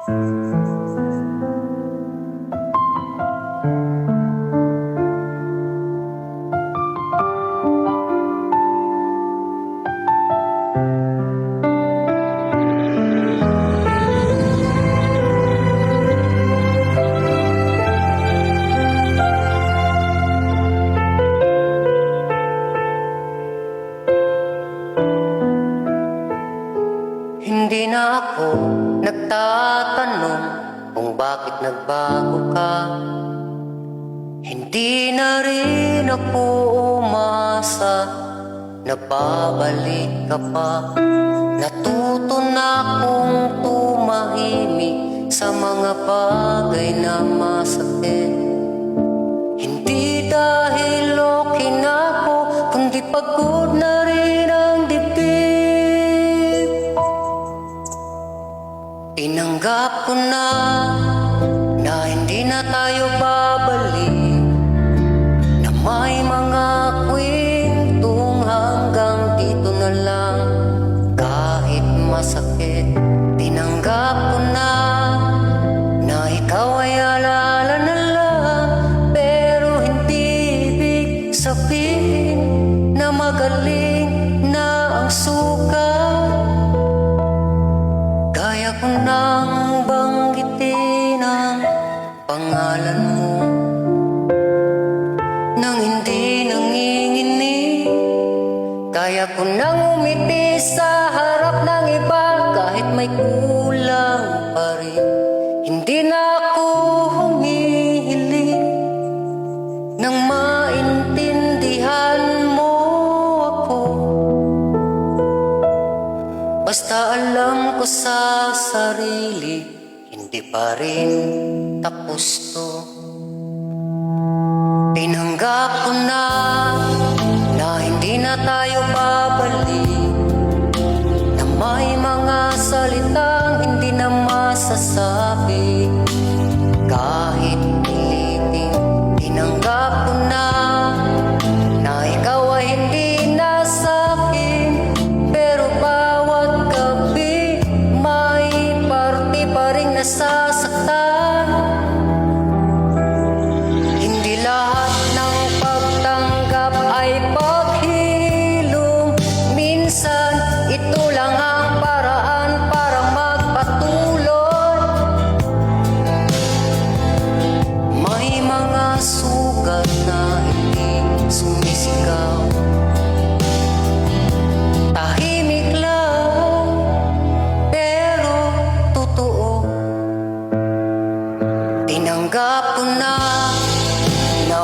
Hindi na ako nagtatanong kung bakit nagbago ka. Hindi na rin ako umasa na babalik ka pa. Natuto na akong tumahimik sa mga bagay na masakit. Hindi dahil okay na ako, kundi pagod na rin ang dibdib. Tinanggap ko na hindi na tayo babalik, na may mga kwentong hanggang dito na lang. Kahit masakit, tinanggap ko na ikaw ay alala na lang. Pero hindi ibig sabihin na magaling na ang sukat. Kaya ko nang banggitin ang pangalan mo nang hindi nanginginig. Kaya ko nang umiti sa harap ng iba kahit may kulang pa rin. Hindi na ako humihiling nang maintindihan mo ako. Basta alam ko sa sarili, hindi pa rin tapos to. Tinanggap ko na hindi na tayo babalik, na may mga salitang hindi na masasabi. Kahit pilitin, tinanggap ko na ikaw ay hindi na sa'kin. Pero bawat gabi may parte pa rin nasasaktan. Hindi lahat ng pagtanggap ay paghilom. Minsan ito lang ang paraan para magpatuloy. May mga sugat na hindi sumisigaw, tahimik lang pero totoo. Tinanggap ko na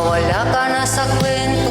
wala ka na sa kwento